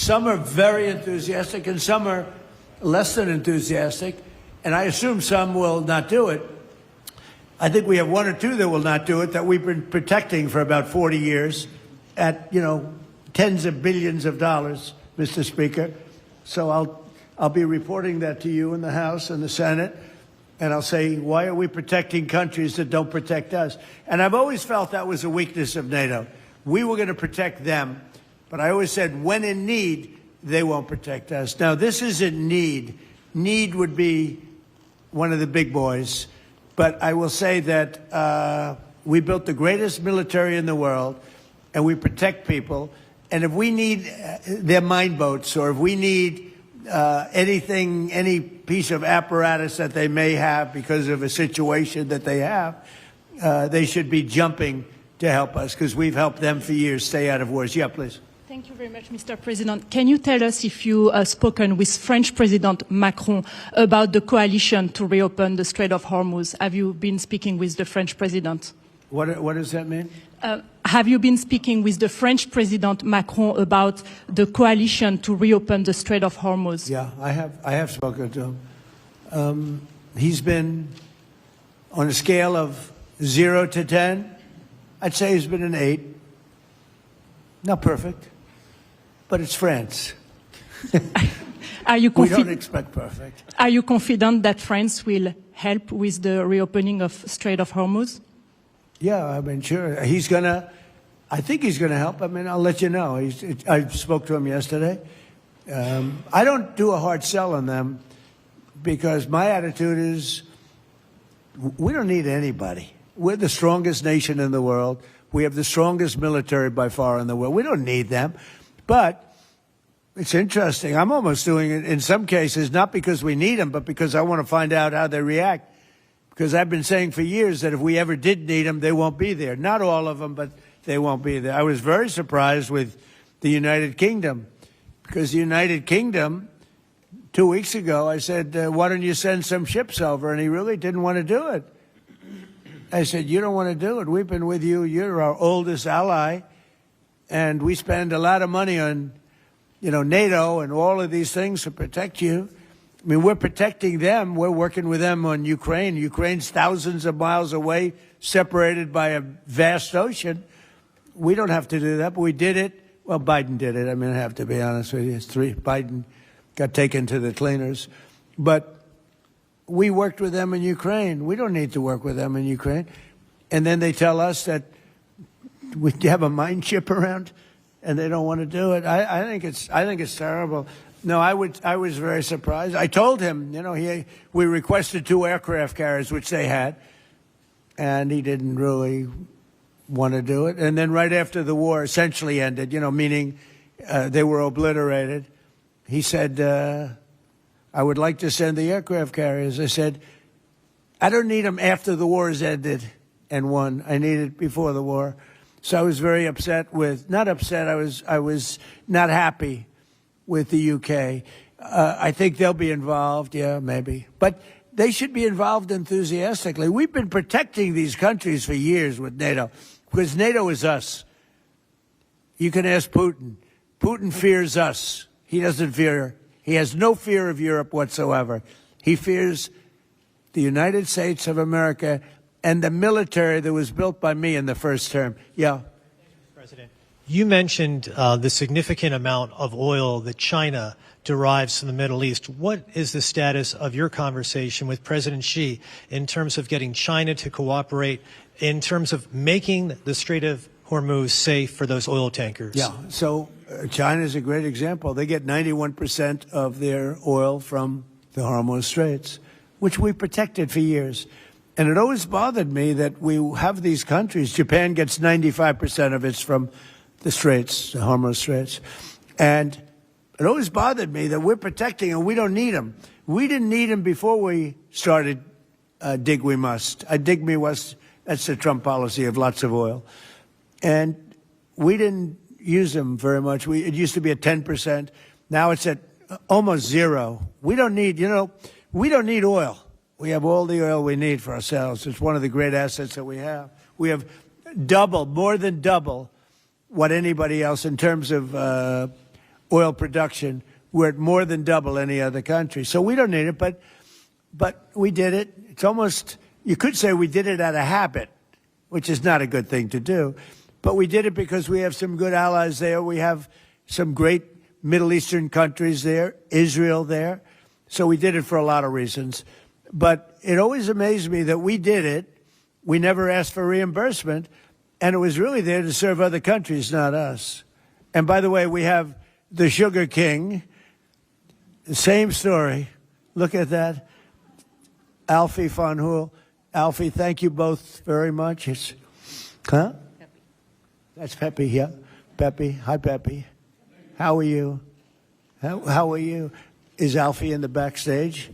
some are very enthusiastic and some are less than enthusiastic, and I assume some will not do it. I think we have one or two that will not do it that we've been protecting for about 40 years at, tens of billions of dollars, Mr. Speaker. So I'll be reporting that to you in the House and the Senate, and I'll say, why are we protecting countries that don't protect us? And I've always felt that was a weakness of NATO. We were going to protect them, but I always said, when in need, they won't protect us. Now, this isn't need. Need would be one of the big boys. But I will say that we built the greatest military in the world, and we protect people. And if we need their mine boats, or if we need anything, any piece of apparatus that they may have because of a situation that they have, they should be jumping to help us, because we've helped them for years stay out of wars. Yeah, please. Thank you very much, Mr. President. Can you tell us if you have spoken with French President Macron about the coalition to reopen the Strait of Hormuz? Have you been speaking with the French President? What does that mean? Have you been speaking with the French President Macron about the coalition to reopen the Strait of Hormuz? Yeah, I have spoken to him. He's been, on a scale of 0 to 10, I'd say he's been an 8. Not perfect, but it's France. We don't expect perfect. Are you confident that France will help with the reopening of Strait of Hormuz? Yeah, I mean, sure. I think he's going to help. I mean, I'll let you know. I spoke to him yesterday. I don't do a hard sell on them because my attitude is we don't need anybody. We're the strongest nation in the world. We have the strongest military by far in the world. We don't need them. But it's interesting. I'm almost doing it in some cases, not because we need them, but because I want to find out how they react. Because I've been saying for years that if we ever did need them, they won't be there. Not all of them, but they won't be there. I was very surprised with the United Kingdom, because the United Kingdom, 2 weeks ago, I said, why don't you send some ships over? And he really didn't want to do it. I said, you don't want to do it. We've been with you. You're our oldest ally. And we spend a lot of money on, NATO and all of these things to protect you. I mean, we're protecting them. We're working with them on Ukraine. Ukraine's thousands of miles away, separated by a vast ocean. We don't have to do that, but we did it. Well, Biden did it. I mean, I have to be honest with you. Biden got taken to the cleaners. But we worked with them in Ukraine. We don't need to work with them in Ukraine. And then they tell us that we have a mine ship around, and they don't want to do it. I think it's terrible. No, I was very surprised. I told him, we requested 2 aircraft carriers, which they had, and he didn't really want to do it. And then right after the war essentially ended, meaning they were obliterated, he said, I would like to send the aircraft carriers. I said, I don't need them after the war has ended and won. I need it before the war. So I was very upset not upset, I was not happy with the UK. I think they'll be involved, yeah, maybe. But they should be involved enthusiastically. We've been protecting these countries for years with NATO, because NATO is us. You can ask Putin. Putin fears us. He has no fear of Europe whatsoever. He fears the United States of America and the military that was built by me in the first term. Yeah. President, you mentioned the significant amount of oil that China derives from the Middle East. What is the status of your conversation with President Xi in terms of getting China to cooperate, in terms of making the Strait of Hormuz safe for those oil tankers? Yeah, so China is a great example. They get 91% of their oil from the Hormuz Straits, which we protected for years. And it always bothered me that we have these countries. Japan gets 95% of it from the Straits, the Hormuz Straits. And it always bothered me that we're protecting and we don't need them. We didn't need them before we started dig we must. Dig me must, that's the Trump policy of lots of oil. And we didn't use them very much. It used to be at 10%. Now it's at almost 0. We don't need, we don't need oil. We have all the oil we need for ourselves. It's one of the great assets that we have. We have more than double what anybody else in terms of oil production. We're at more than double any other country. So we don't need it, but we did it. It's almost, you could say we did it out of habit, which is not a good thing to do. But we did it because we have some good allies there. We have some great Middle Eastern countries there, Israel there. So we did it for a lot of reasons. But it always amazed me that we did it. We never asked for reimbursement. And it was really there to serve other countries, not us. And by the way, we have the Sugar King. Same story. Look at that. Alfie von Hool. Alfie, thank you both very much. Huh? That's Pepe, yeah. Pepe. Hi, Pepe. How are you? How are you? Is Alfie in the backstage?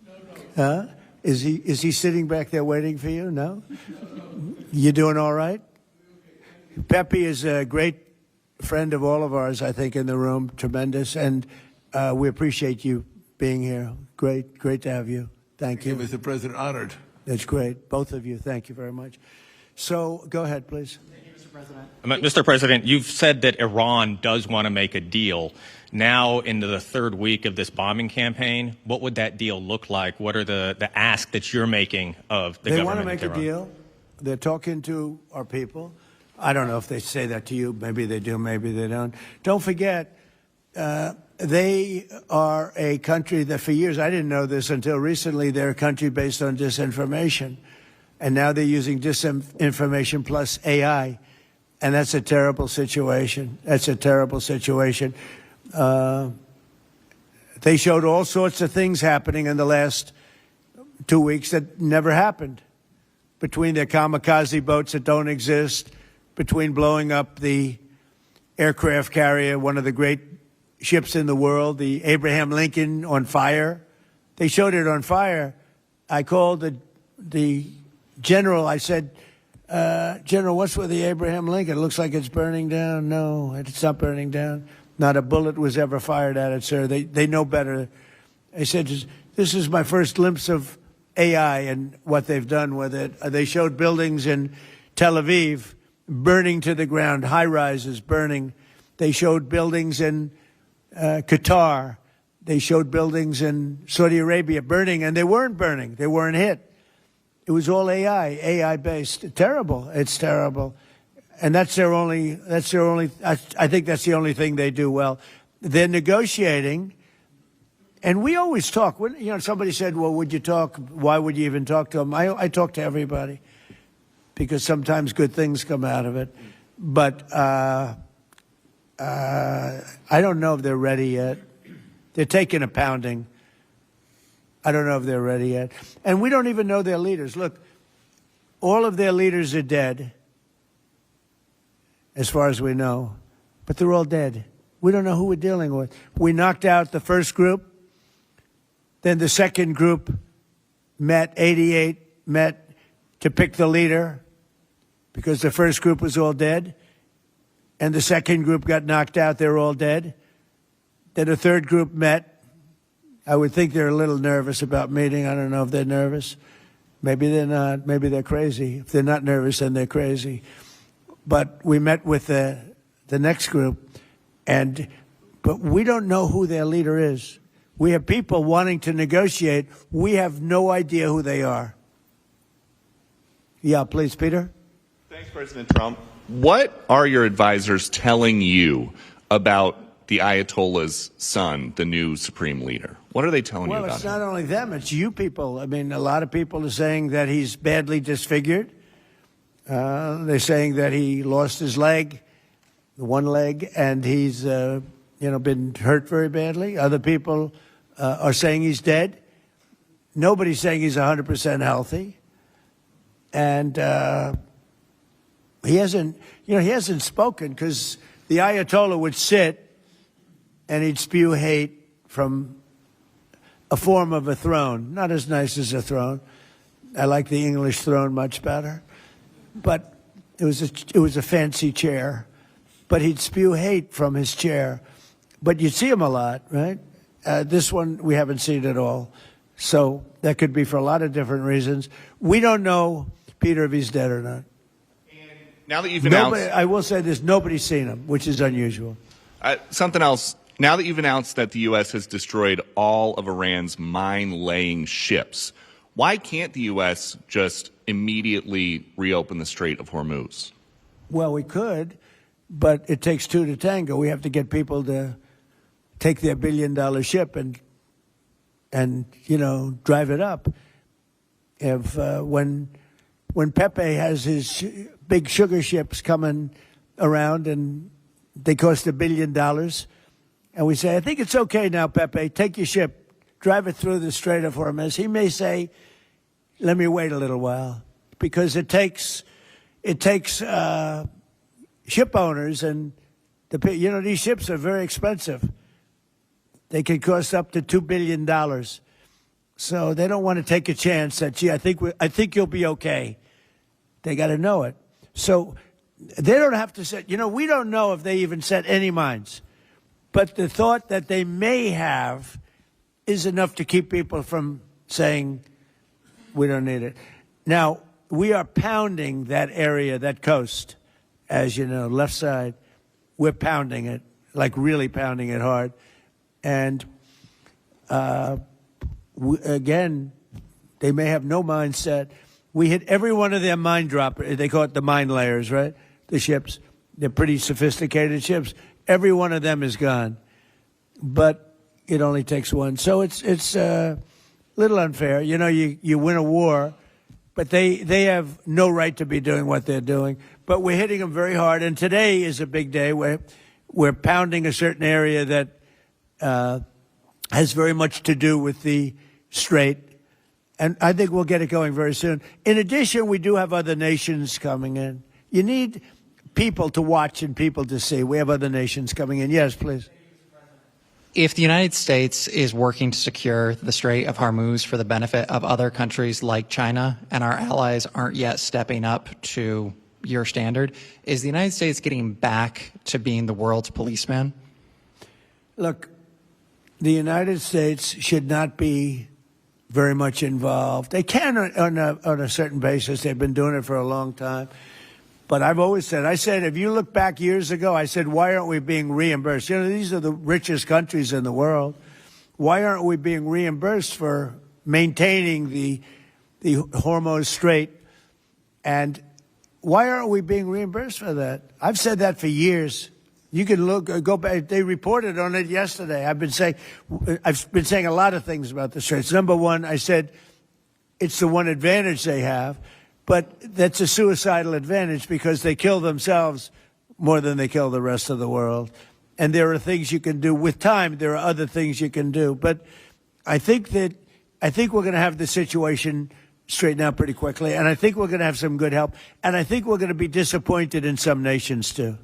No. Huh? Is he sitting back there waiting for you? No? You doing all right? Pepe is a great friend of all of ours, I think, in the room. Tremendous. And we appreciate you being here. Great to have you. Thank you. Mr. President, honored. That's great. Both of you. Thank you very much. So go ahead, please. Mr. President, you've said that Iran does want to make a deal. Now, into the third week of this bombing campaign, what would that deal look like? What are the ask that you're making of the government? They want to make a deal. They're talking to our people. I don't know if they say that to you. Maybe they do, maybe they don't. Don't forget, they are a country that for years, I didn't know this until recently, they're a country based on disinformation. And now they're using disinformation plus AI. And that's a terrible situation. That's a terrible situation. They showed all sorts of things happening in the last 2 weeks that never happened. Between their kamikaze boats that don't exist, between blowing up the aircraft carrier, one of the great ships in the world, the Abraham Lincoln, on fire. They showed it on fire. I called the general. I said, General, what's with the Abraham Lincoln? It looks like it's burning down. No, it's not burning down. Not a bullet was ever fired at it, sir. They know better. I said, this is my first glimpse of AI and what they've done with it. They showed buildings in Tel Aviv burning to the ground, high-rises burning. They showed buildings in Qatar. They showed buildings in Saudi Arabia burning, and they weren't burning. They weren't hit. It was all AI-based. Terrible. It's terrible. And I think that's the only thing they do well. They're negotiating, and we always talk. When, somebody said, well, would you talk? Why would you even talk to them? I talk to everybody because sometimes good things come out of it. But I don't know if they're ready yet. They're taking a pounding. I don't know if they're ready yet. And we don't even know their leaders. Look, all of their leaders are dead, as far as we know. But they're all dead. We don't know who we're dealing with. We knocked out the first group. Then the second group met, 88 met to pick the leader because the first group was all dead. And the second group got knocked out. They're all dead. Then the third group met. I would think they're a little nervous about meeting. I don't know if they're nervous. Maybe they're not. Maybe they're crazy. If they're not nervous, then they're crazy. But we met with the next group, but we don't know who their leader is. We have people wanting to negotiate. We have no idea who they are. Yeah, please, Peter. Thanks, President Trump. What are your advisors telling you about the Ayatollah's son, the new supreme leader? What are they telling you about him? Well, it's not only them, it's you people. I mean, a lot of people are saying that he's badly disfigured. They're saying that he lost his leg, one leg, and he's, been hurt very badly. Other people are saying he's dead. Nobody's saying he's 100% healthy. And he hasn't spoken because the Ayatollah would sit and he'd spew hate from a form of a throne. Not as nice as a throne. I like the English throne much better. But it was a fancy chair. But he'd spew hate from his chair. But you'd see him a lot, right? This one we haven't seen at all. So that could be for a lot of different reasons. We don't know, Peter, if he's dead or not. Now that you've announced... I will say this, nobody's seen him, which is unusual. Something else. Now that you've announced that the U.S. has destroyed all of Iran's mine-laying ships, why can't the U.S. just immediately reopen the Strait of Hormuz? Well, we could, but it takes two to tango. We have to get people to take their billion-dollar ship and drive it up. If when Pepe has his big sugar ships coming around and they cost $1 billion, and we say, I think it's okay now, Pepe, take your ship, drive it through the Strait of Hormuz. He may say, let me wait a little while, because it takes ship owners, and these ships are very expensive. They can cost up to $2 billion. So they don't want to take a chance that, gee, I think you'll be okay. They got to know it. So they don't have to set, we don't know if they even set any mines. But the thought that they may have is enough to keep people from saying, we don't need it. Now, we are pounding that area, that coast, as you know, left side. We're pounding it, like really pounding it hard. And again, they may have no mine set. We hit every one of their mine droppers. They call it the mine layers, right? The ships. They're pretty sophisticated ships. Every one of them is gone. But it only takes one. So it's a little unfair. You win a war, but they have no right to be doing what they're doing. But we're hitting them very hard. And today is a big day where we're pounding a certain area that has very much to do with the Strait. And I think we'll get it going very soon. In addition, we do have other nations coming in. You need people to watch and people to see. We have other nations coming in. Yes, please. If the United States is working to secure the Strait of Hormuz for the benefit of other countries like China, and our allies aren't yet stepping up to your standard, is the United States getting back to being the world's policeman? Look, the United States should not be very much involved. They can on a certain basis. They've been doing it for a long time. But I've always said, if you look back years ago, I said, why aren't we being reimbursed? These are the richest countries in the world. Why aren't we being reimbursed for maintaining the Hormuz Strait? And why aren't we being reimbursed for that? I've said that for years. You can go back. They reported on it yesterday. I've been saying a lot of things about the Straits. Number one, I said it's the one advantage they have. But that's a suicidal advantage because they kill themselves more than they kill the rest of the world. And there are things you can do. With time, there are other things you can do. But I think we're going to have the situation straightened out pretty quickly. And I think we're going to have some good help. And I think we're going to be disappointed in some nations, too.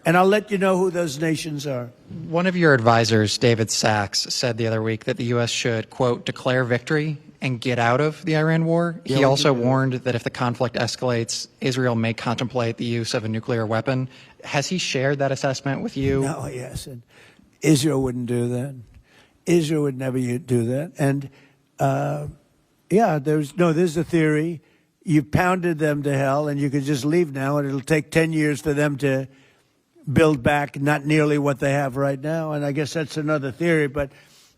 And I'll let you know who those nations are. One of your advisors, David Sachs, said the other week that the U.S. should, quote, declare victory and get out of the Iran war. Yeah, he also warned that if the conflict escalates, Israel may contemplate the use of a nuclear weapon. Has he shared that assessment with you? No, he hasn't. Israel wouldn't do that. Israel would never do that. And, there's a theory. You pounded them to hell, and you could just leave now, and it'll take 10 years for them to build back not nearly what they have right now. And I guess that's another theory. But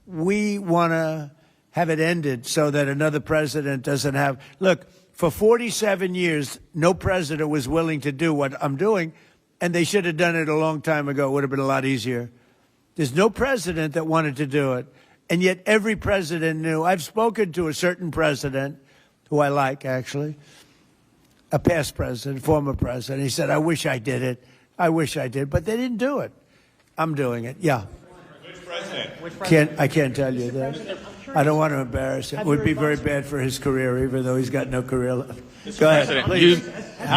we want to have it ended so that another president doesn't have. Look, for 47 years, no president was willing to do what I'm doing, and they should have done it a long time ago. It would have been a lot easier. There's no president that wanted to do it, and yet every president knew. I've spoken to a certain president, who I like, actually, a past president, former president. He said, I wish I did it. I wish I did, but they didn't do it. I'm doing it, yeah. Which president? I can't tell you that. I don't want to embarrass him. It would be very bad for his career, even though he's got no career left. Go ahead, please.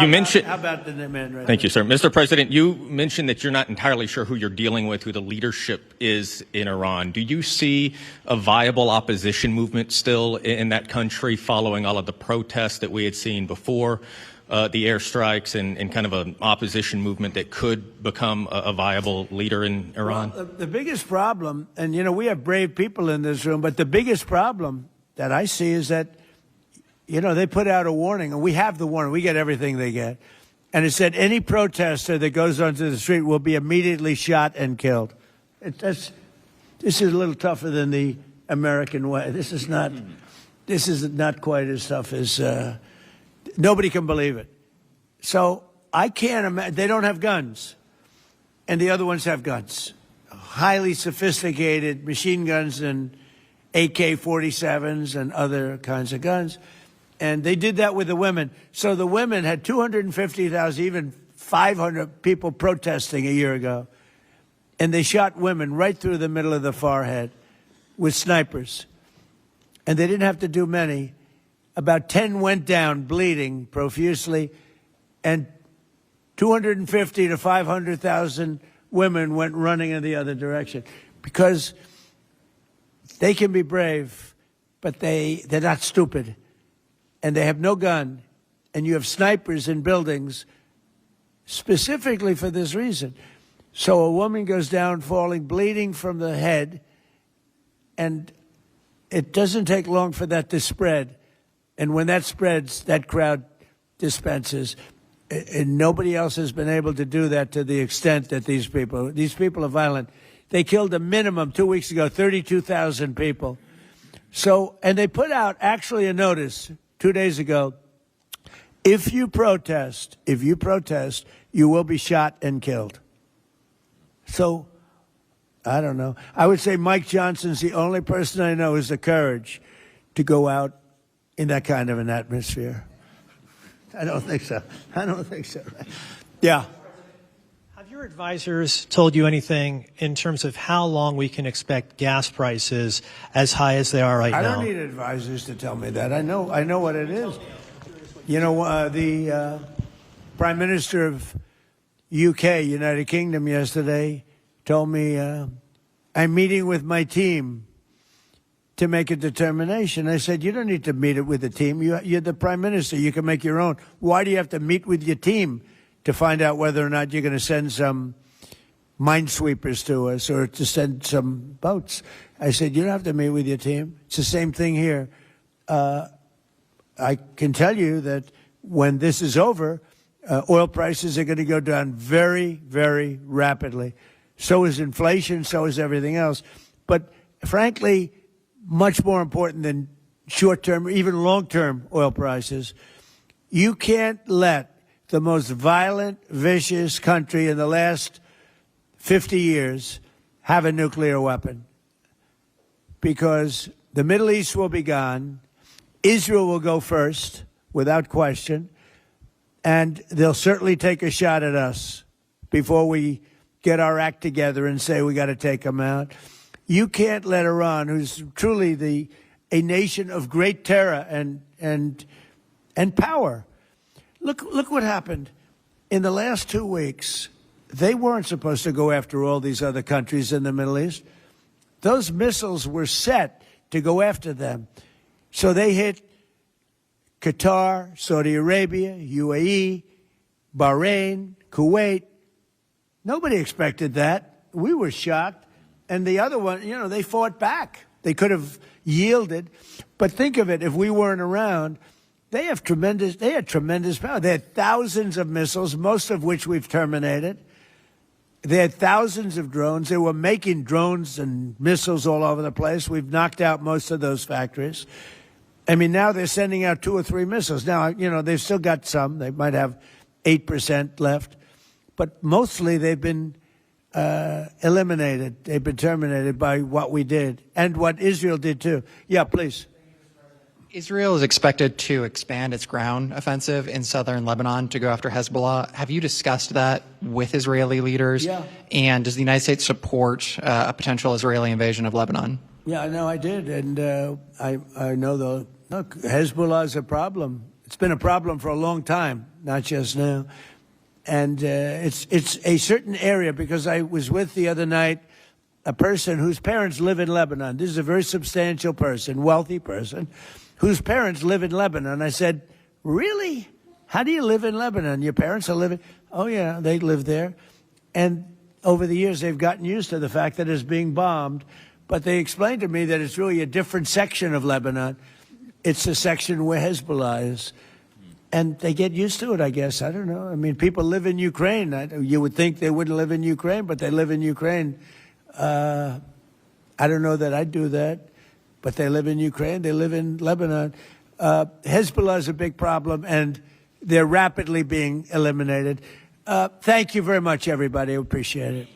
You mentioned. How about the man right Thank now? you, sir. Mr. President, you mentioned that you're not entirely sure who you're dealing with, who the leadership is in Iran. Do you see a viable opposition movement still in that country following all of the protests that we had seen before the airstrikes and kind of an opposition movement that could become a viable leader in Iran? Well, the biggest problem, and, we have brave people in this room, but the biggest problem that I see is that, they put out a warning, and we have the warning. We get everything they get. And it said any protester that goes onto the street will be immediately shot and killed. This is a little tougher than the American way. This is not quite as tough as, nobody can believe it. So I can't imagine, they don't have guns, and the other ones have guns. Highly sophisticated machine guns and AK-47s and other kinds of guns. And they did that with the women. So the women had 250,000, even 500 people protesting a year ago. And they shot women right through the middle of the forehead with snipers. And they didn't have to do many. About 10 went down bleeding profusely, and 250 to 500,000 women went running in the other direction, because they can be brave, but they're not stupid, and they have no gun, and you have snipers in buildings specifically for this reason. So a woman goes down falling, bleeding from the head, and it doesn't take long for that to spread. And when that spreads, that crowd dispenses. And nobody else has been able to do that to the extent that these people are violent. They killed a minimum 2 weeks ago, 32,000 people. So, and they put out actually a notice 2 days ago. If you protest, you will be shot and killed. So, I don't know. I would say Mike Johnson's the only person I know who has the courage to go out in that kind of an atmosphere. I don't think so. Yeah. Have your advisors told you anything in terms of how long we can expect gas prices as high as they are right now? I don't need advisors to tell me that. I know what it is. You know, the Prime Minister of UK, United Kingdom, yesterday told me, I'm meeting with my team to make a determination. I said, you don't need to meet it with the team. You're the Prime Minister. You can make your own. Why do you have to meet with your team to find out whether or not you're going to send some minesweepers to us or to send some boats? I said, you don't have to meet with your team. It's the same thing here. I can tell you that when this is over, oil prices are going to go down very, very rapidly. So is inflation, so is everything else. But frankly, much more important than short-term, even long-term oil prices, you can't let the most violent, vicious country in the last 50 years have a nuclear weapon, because the Middle East will be gone. Israel will go first, without question, and they'll certainly take a shot at us before we get our act together and say we got to take them out. You can't let Iran, who's truly a nation of great terror and power. Look what happened in the last 2 weeks. They weren't supposed to go after all these other countries in the Middle East. Those missiles were set to go after them. So they hit Qatar, Saudi Arabia, UAE, Bahrain, Kuwait. Nobody expected that. We were shocked. And the other one, you know, they fought back. They could have yielded. But think of it, if we weren't around, they had tremendous power. They had thousands of missiles, most of which we've terminated. They had thousands of drones. They were making drones and missiles all over the place. We've knocked out most of those factories. I mean, now they're sending out 2 or 3 missiles. Now, you know, they've still got some. They might have 8% left. But mostly they've been eliminated. They've been terminated by what we did and what Israel did too. Yeah, please. Israel is expected to expand its ground offensive in southern Lebanon to go after Hezbollah. Have you discussed that with Israeli leaders? Yeah. And does the United States support a potential Israeli invasion of Lebanon? Yeah, no, I did. And I know look, Hezbollah is a problem. It's been a problem for a long time, not just now. And it's a certain area, because I was with the other night a person whose parents live in Lebanon. This is a very substantial person, wealthy person, whose parents live in Lebanon. I said, really? How do you live in Lebanon? Your parents are living? Oh, yeah, they live there. And over the years, they've gotten used to the fact that it's being bombed. But they explained to me that it's really a different section of Lebanon. It's the section where Hezbollah is. And they get used to it, I guess. I don't know. I mean, people live in Ukraine. You would think they wouldn't live in Ukraine, but they live in Ukraine I don't know that I'd do that, but they live in Ukraine. They live in Lebanon. Hezbollah is a big problem, and they're rapidly being eliminated. Thank you very much, everybody. I appreciate it.